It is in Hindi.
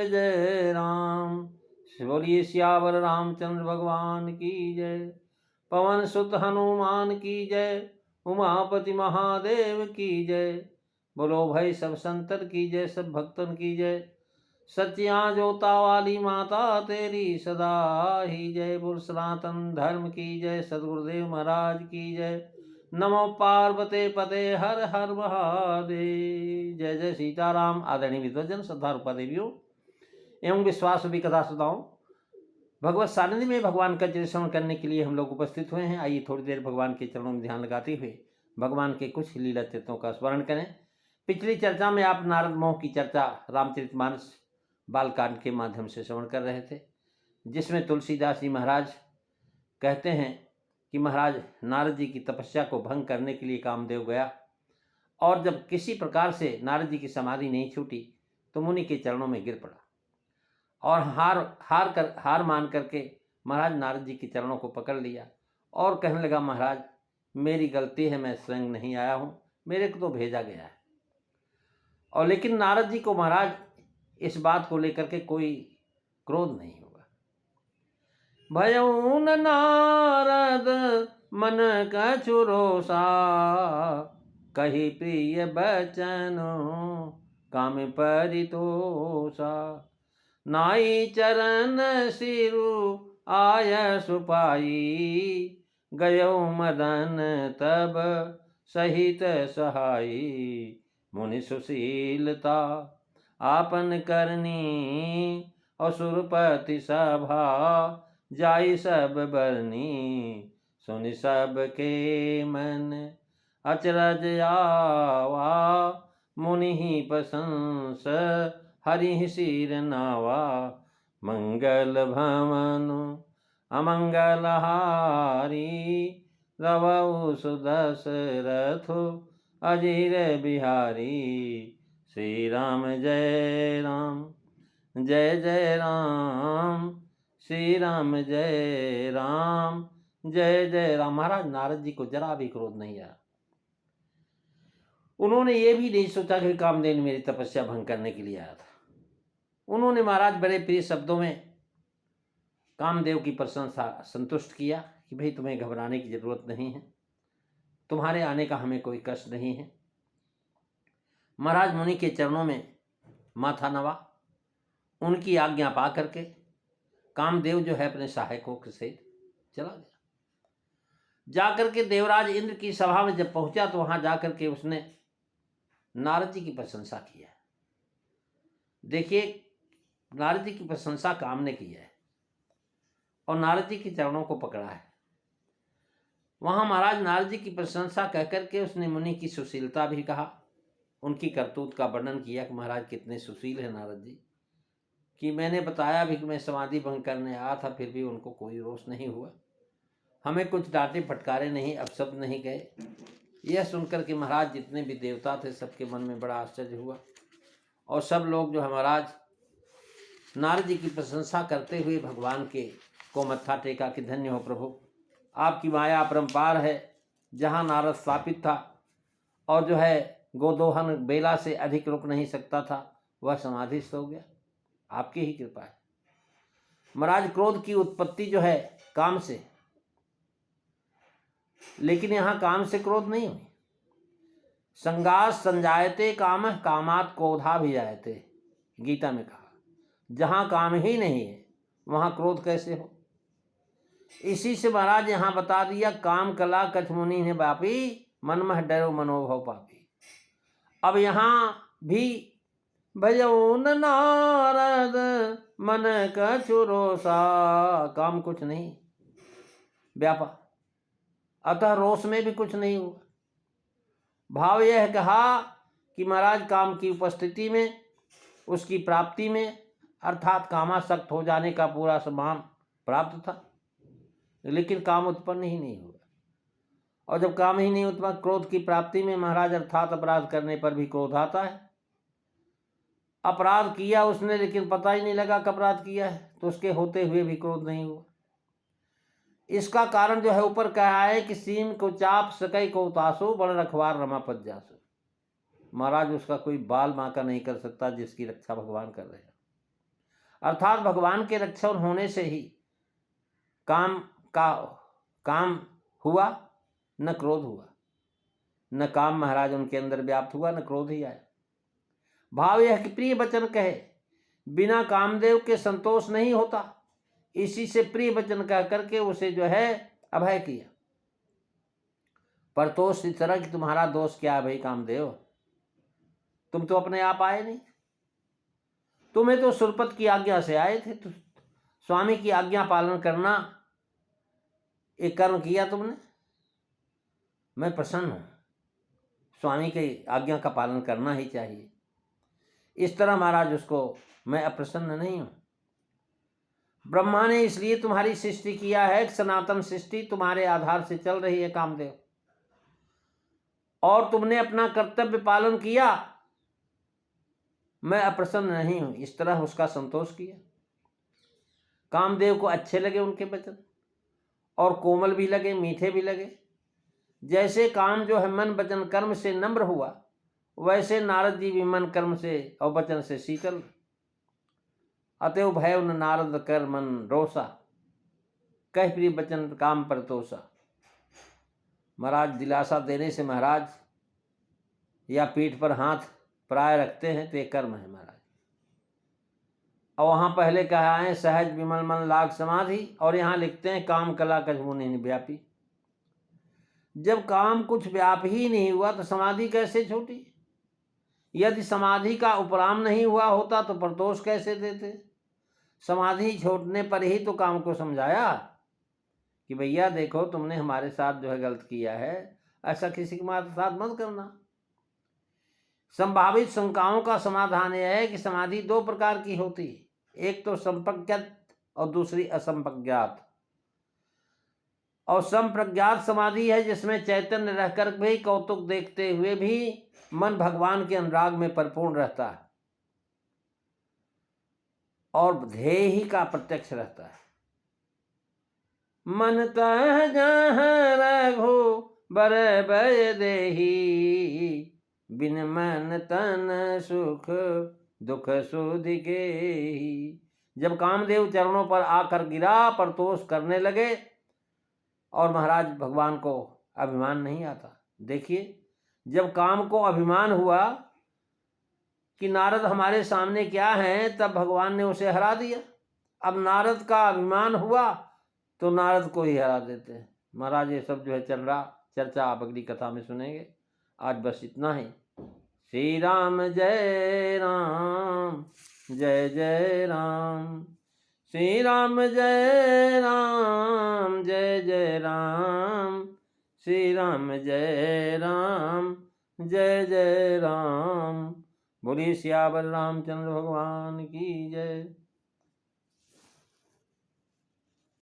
जय जय राम। बोलिए सियावर रामचंद्र भगवान की जय। पवन सुत हनुमान की जय। उमापति महादेव की जय। बोलो भाई सब संतन की जय, सब भक्तन की जय। सच्चियाँ जोता वाली माता तेरी सदा ही जय। बोल सनातन धर्म की जय। सदगुरुदेव महाराज की जय। नमो पार्वते पते हर हर महादेव। जय जय सीताराम। आदरणीय विद्वजन, श्रद्धारूपा देवियों एवं विश्वास भी कथा श्रोताओं, भगवत सानिध्य में भगवान का चरित्र श्रवण करने के लिए हम लोग उपस्थित हुए हैं। आइए थोड़ी देर भगवान के चरणों में ध्यान लगाते हुए भगवान के कुछ लीला चरित्रों का स्मरण करें। पिछली चर्चा में आप नारद मोह की चर्चा रामचरितमानस बालकांड के माध्यम से श्रवण कर रहे थे, जिसमें तुलसीदास जी महाराज कहते हैं कि महाराज नारद जी की तपस्या को भंग करने के लिए कामदेव गया, और जब किसी प्रकार से नारद जी की समाधि नहीं छूटी तो मुनि के चरणों में गिर पड़ा और हार मान करके महाराज नारद जी के चरणों को पकड़ लिया और कहने लगा, महाराज मेरी गलती है, मैं स्वयं नहीं आया हूँ, मेरे को तो भेजा गया है। और लेकिन नारद जी को महाराज इस बात को लेकर के कोई क्रोध नहीं हुआ। भयउन नारद मन कछु रोषा, कही प्रिय बचन काम परितोषा। नाई चरण सिरु आय सुपाई, गयो मदन तब सहित सहाई। मुनि सुशीलता आपन करनी, असुरपति सभा जाई सब बरनी। सुनि सब के मन अचरज आवा, मुनि ही प्रशंस हरि सिर नावा। मंगल भवन अमंगल हारी, रवउ सुदशरथ अजीर बिहारी। श्री राम जय राम, जय जय राम। श्री राम जय राम, जय जय राम। महाराज नारद जी को जरा भी क्रोध नहीं आया। उन्होंने ये भी नहीं सोचा कि कामदेव मेरी तपस्या भंग करने के लिए आया था। उन्होंने महाराज बड़े प्रिय शब्दों में कामदेव की प्रशंसा संतुष्ट किया कि भाई तुम्हें घबराने की जरूरत नहीं है, तुम्हारे आने का हमें कोई कष्ट नहीं है। महाराज मुनि के चरणों में माथा नवा, उनकी आज्ञा पा करके कामदेव जो है अपने सहायकों के सहित चला गया। जाकर के देवराज इंद्र की सभा में जब पहुंचा तो वहां जाकर के उसने नारद जी की प्रशंसा की है। देखिए नारद जी की प्रशंसा काम ने की है और नारद जी के चरणों को पकड़ा है। वहां महाराज नारद जी की प्रशंसा कहकर के उसने मुनि की सुशीलता भी कहा, उनकी करतूत का वर्णन किया कि महाराज कितने सुशील है नारद जी, कि मैंने बताया भी कि मैं समाधि भंग करने आया था, फिर भी उनको कोई रोष नहीं हुआ, हमें कुछ डांटे फटकारे नहीं, अपशब्द नहीं गए। यह सुनकर के महाराज जितने भी देवता थे सबके मन में बड़ा आश्चर्य हुआ और सब लोग जो है महाराज नारद जी की प्रशंसा करते हुए भगवान के को मत्था टेका कि धन्य हो प्रभु, आपकी माया अपरंपार है। जहाँ नारद स्थापित था और जो है गोदोहन बेला से अधिक रुक नहीं सकता था, वह समाधिस्थ हो गया, आपकी ही कृपा है। महाराज क्रोध की उत्पत्ति जो है काम से, लेकिन यहाँ काम से क्रोध नहीं हुई। संगास संजायते काम, कामात क्रोधा भी जायते, गीता में कहा। जहाँ काम ही नहीं है वहाँ क्रोध कैसे हो। इसी से महाराज यहाँ बता दिया, काम कला कछ मुनि ने बापी, मन मह डरो मनोभव पापी। अब यहाँ भी भजउन नारद मन कछु रोषा, काम कुछ नहीं व्यापा, अतः रोष में भी कुछ नहीं हुआ। भाव यह कहा कि महाराज काम की उपस्थिति में, उसकी प्राप्ति में, अर्थात कामासक्त हो जाने का पूरा सम्मान प्राप्त था, लेकिन काम उत्पन्न ही नहीं हुआ। और जब काम ही नहीं उत्पन्न, क्रोध की प्राप्ति में महाराज अर्थात अपराध करने पर भी क्रोध आता है। अपराध किया उसने लेकिन पता ही नहीं लगा कि अपराध किया है, तो उसके होते हुए भी क्रोध नहीं हुआ। इसका कारण जो है ऊपर कहा है कि सीम को चाप सकई को उतासो, बड़ रखवार रमा पद जासो। महाराज उसका कोई बाल बांका नहीं कर सकता जिसकी रक्षा भगवान कर रहे हैं। अर्थात भगवान के रक्षक होने से ही काम हुआ, न क्रोध हुआ। न काम महाराज उनके अंदर व्याप्त हुआ, न क्रोध ही आया। भाव यह कि प्रिय वचन कहे बिना कामदेव के संतोष नहीं होता, इसी से प्रिय वचन कह करके उसे जो है अभय किया। परतोष इस तरह कि तुम्हारा दोष क्या है भाई कामदेव, तुम तो अपने आप आए नहीं, तुम्हें तो सुरपत की आज्ञा से आए थे। तो स्वामी की आज्ञा पालन करना एक कर्म किया तुमने, मैं प्रसन्न हूं, स्वामी की आज्ञा का पालन करना ही चाहिए। इस तरह महाराज उसको मैं अप्रसन्न नहीं हूं। ब्रह्मा ने इसलिए तुम्हारी सृष्टि किया है कि सनातन सृष्टि तुम्हारे आधार से चल रही है कामदेव, और तुमने अपना कर्तव्य पालन किया, मैं अप्रसन्न नहीं हूं। इस तरह उसका संतोष किया। कामदेव को अच्छे लगे उनके वचन, और कोमल भी लगे, मीठे भी लगे। जैसे काम जो है मन वचन कर्म से नम्र हुआ, वैसे नारद जी भी मन कर्म से और वचन से शीतल। अतएव भय न नारद कर मन रोसा, कह प्रिय वचन काम परतोषा। महाराज दिलासा देने से महाराज या पीठ पर हाथ प्राय रखते हैं तो ये कर्म है महाराज। और वहां पहले कहा है सहज विमल मन लाग समाधि, और यहाँ लिखते हैं काम कला कछमुनि व्यापी। जब काम कुछ व्याप ही नहीं हुआ तो समाधि कैसे छूटी? यदि समाधि का उपराम नहीं हुआ होता तो परतोष कैसे देते? समाधि छोड़ने पर ही तो काम को समझाया कि भैया देखो तुमने हमारे साथ जो है गलत किया है, ऐसा किसी के साथ मत करना। संभावित शंकाओं का समाधान यह है कि समाधि दो प्रकार की होती है, एक तो संप्रज्ञात और दूसरी असंप्रज्ञात। और संप्रज्ञात समाधि है जिसमें चैतन्य रहकर भी कौतुक देखते हुए भी मन भगवान के अनुराग में परिपूर्ण रहता है और ध्येय ही का प्रत्यक्ष रहता है। मन तह जहाँ रघु बर भय देही, बिन मन तन सुख दुख सुधि के। जब कामदेव चरणों पर आकर गिरा, परतोष करने लगे, और महाराज भगवान को अभिमान नहीं आता। देखिए जब काम को अभिमान हुआ कि नारद हमारे सामने क्या हैं, तब भगवान ने उसे हरा दिया। अब नारद का अभिमान हुआ तो नारद को ही हरा देते हैं। महाराज ये सब जो है चल रहा, चर्चा आप अगली कथा में सुनेंगे। आज बस इतना ही। श्री राम जय राम, जय जय राम। श्री राम जय राम, जय जय राम। श्री राम जय राम, जय जय राम। बोलिए सियावर रामचंद्र भगवान की जय।